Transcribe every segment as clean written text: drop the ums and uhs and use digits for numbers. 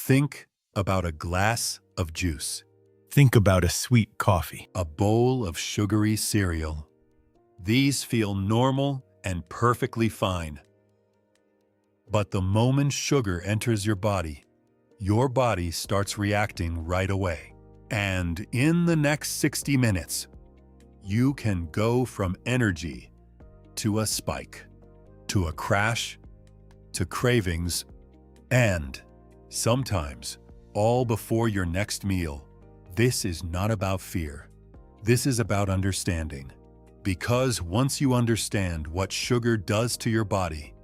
Think about a glass of juice, Think about a sweet coffee. a bowl of sugary cereal. These feel normal and perfectly fine. But the moment sugar enters your body starts reacting right away. And in the next 60 minutes, you can go from energy to a spike, to a crash, to cravings, and sometimes all before your next meal. This is not about fear. This is about understanding. Because once you understand what sugar does to your body,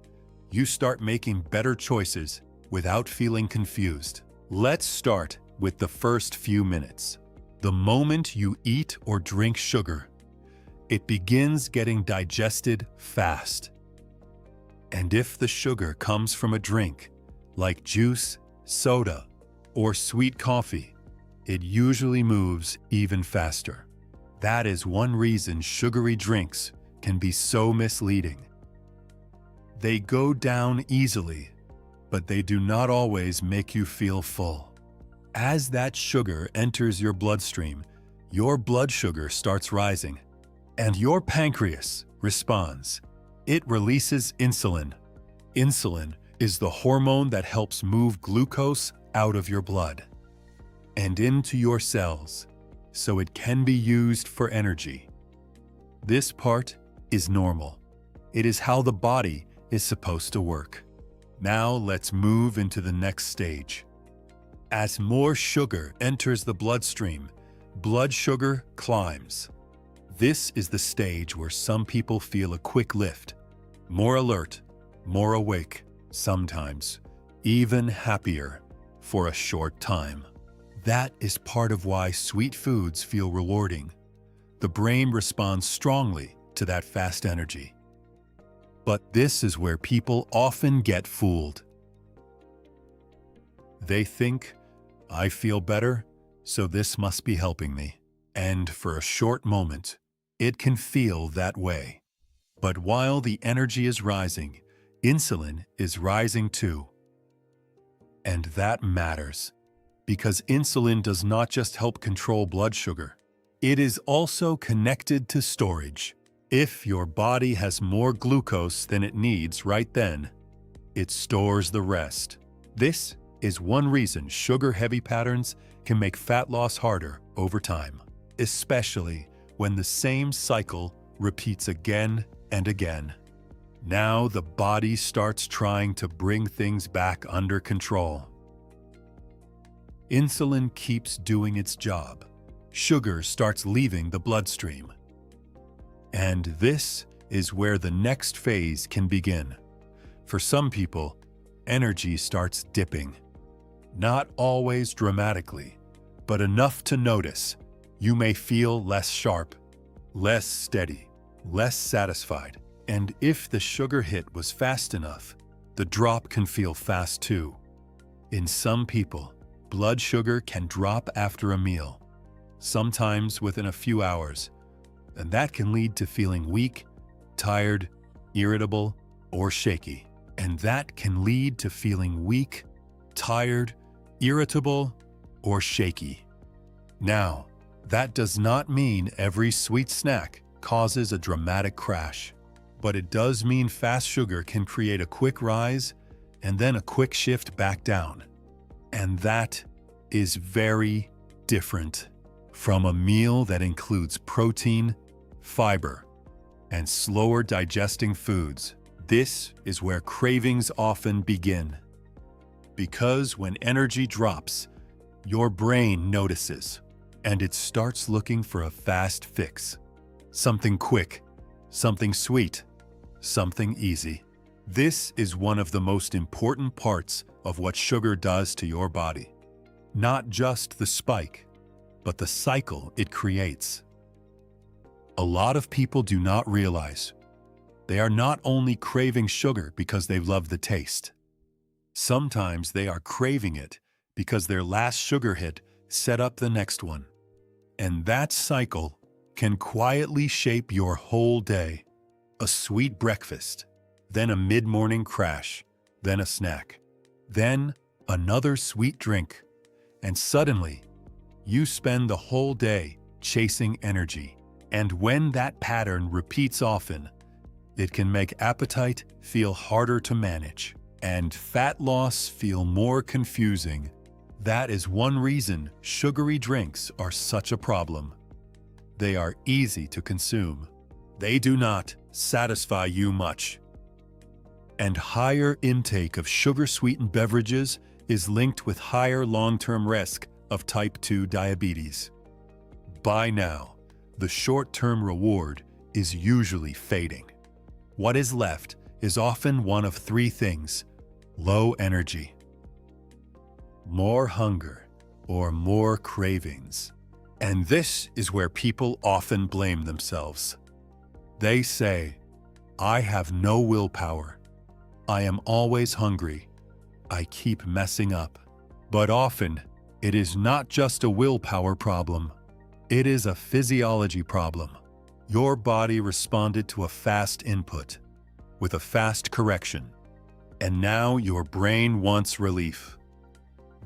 you start making better choices without feeling confused. Let's start with the first few minutes. The moment you eat or drink sugar, it begins getting digested fast. And if the sugar comes from a drink, like juice, soda, or sweet coffee, it usually moves even faster. That is one reason sugary drinks can be so misleading. They go down easily, but they do not always make you feel full. As that sugar enters your bloodstream, your blood sugar starts rising, and your pancreas responds. It releases insulin. Insulin is the hormone that helps move glucose out of your blood and into your cells, so it can be used for energy. This part is normal. It is how the body is supposed to work. Now let's move into the next stage. As more sugar enters the bloodstream, blood sugar climbs. This is the stage where some people feel a quick lift, more alert, more awake, sometimes even happier for a short time. That is part of why sweet foods feel rewarding. The brain responds strongly to that fast energy. But this is where people often get fooled. They think, I feel better, so this must be helping me. And for a short moment, it can feel that way. But while the energy is rising, insulin is rising too. And that matters, because insulin does not just help control blood sugar. It is also connected to storage. If your body has more glucose than it needs right then, it stores the rest. This is one reason sugar-heavy patterns can make fat loss harder over time, especially when the same cycle repeats again and again. Now the body starts trying to bring things back under control. Insulin keeps doing its job. Sugar starts leaving the bloodstream. And this is where the next phase can begin. For some people, energy starts dipping. Not always dramatically, but enough to notice. You may feel less sharp, less steady, less satisfied. And if the sugar hit was fast enough, the drop can feel fast too. In some people, blood sugar can drop after a meal, sometimes within a few hours, and that can lead to feeling weak, tired, irritable, or shaky. And that can lead to feeling weak, tired, irritable, or shaky. Now, that does not mean every sweet snack causes a dramatic crash, but it does mean fast sugar can create a quick rise and then a quick shift back down. And that is very different from a meal that includes protein, fiber, and slower digesting foods. This is where cravings often begin. Because when energy drops, your brain notices, and it starts looking for a fast fix. Something quick, something sweet, something easy. This is one of the most important parts of what sugar does to your body. Not just the spike, but the cycle it creates. A lot of people do not realize they are not only craving sugar because they love the taste. Sometimes they are craving it because their last sugar hit set up the next one. And that cycle can quietly shape your whole day. A sweet breakfast, then a mid-morning crash, then a snack, then another sweet drink, and suddenly, you spend the whole day chasing energy. And when that pattern repeats often, it can make appetite feel harder to manage and fat loss feel more confusing. That is one reason sugary drinks are such a problem. They are easy to consume. They do not satisfy you much. And higher intake of sugar-sweetened beverages is linked with higher long-term risk of type 2 diabetes. By now, the short-term reward is usually fading. What is left is often one of three things: low energy, more hunger, or more cravings. And this is where people often blame themselves. They say, "I have no willpower. I am always hungry. I keep messing up." But often, it is not just a willpower problem. It is a physiology problem. Your body responded to a fast input with a fast correction, and now your brain wants relief.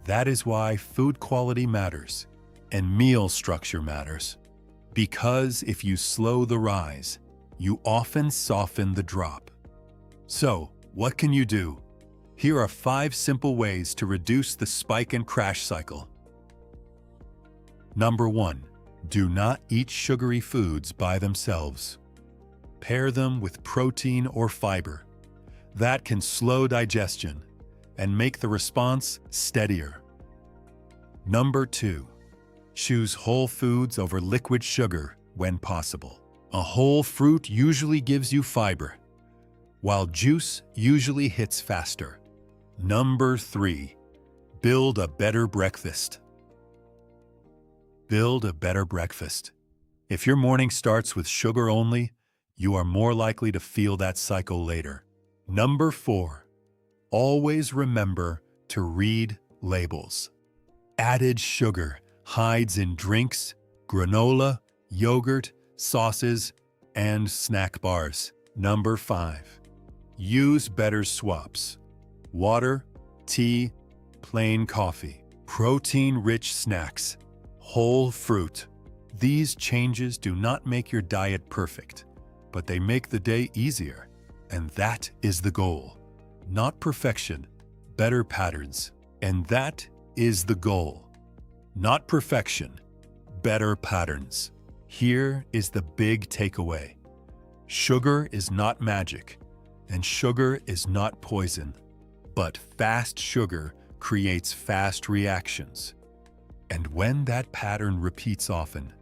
That is why food quality matters and meal structure matters. Because if you slow the rise, you often soften the drop. So, what can you do? Here are 5 simple ways to reduce the spike and crash cycle. Number 1. Do not eat sugary foods by themselves. Pair them with protein or fiber. That can slow digestion and make the response steadier. Number 2. Choose whole foods over liquid sugar when possible. A whole fruit usually gives you fiber, while juice usually hits faster. Number 3. Build a better breakfast. Build a better breakfast. If your morning starts with sugar only, you are more likely to feel that cycle later. Number 4. Always remember to read labels. Added sugar hides in drinks, granola, yogurt, sauces, and snack bars. Number 5. Use better swaps. Water, tea, plain coffee, protein-rich snacks, whole fruit. These changes do not make your diet perfect, but they make the day easier. And that is the goal. Not perfection, better patterns. And that is the goal. Not perfection, better patterns. Here is the big takeaway. Sugar is not magic, and sugar is not poison. But fast sugar creates fast reactions. And when that pattern repeats often,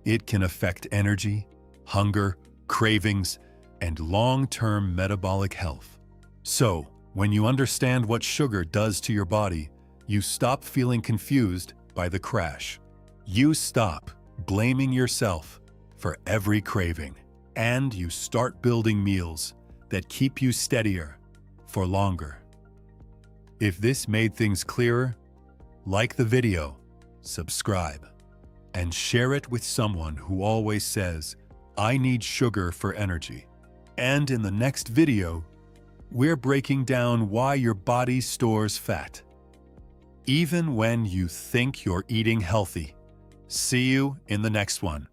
it can affect energy, hunger, cravings, and long-term metabolic health. So, when you understand what sugar does to your body, you stop feeling confused by the crash. You stop blaming yourself for every craving, and you start building meals that keep you steadier for longer. If this made things clearer, like the video, subscribe, and share it with someone who always says, "I need sugar for energy." And in the next video, we're breaking down why your body stores fat, even when you think you're eating healthy. See you in the next one.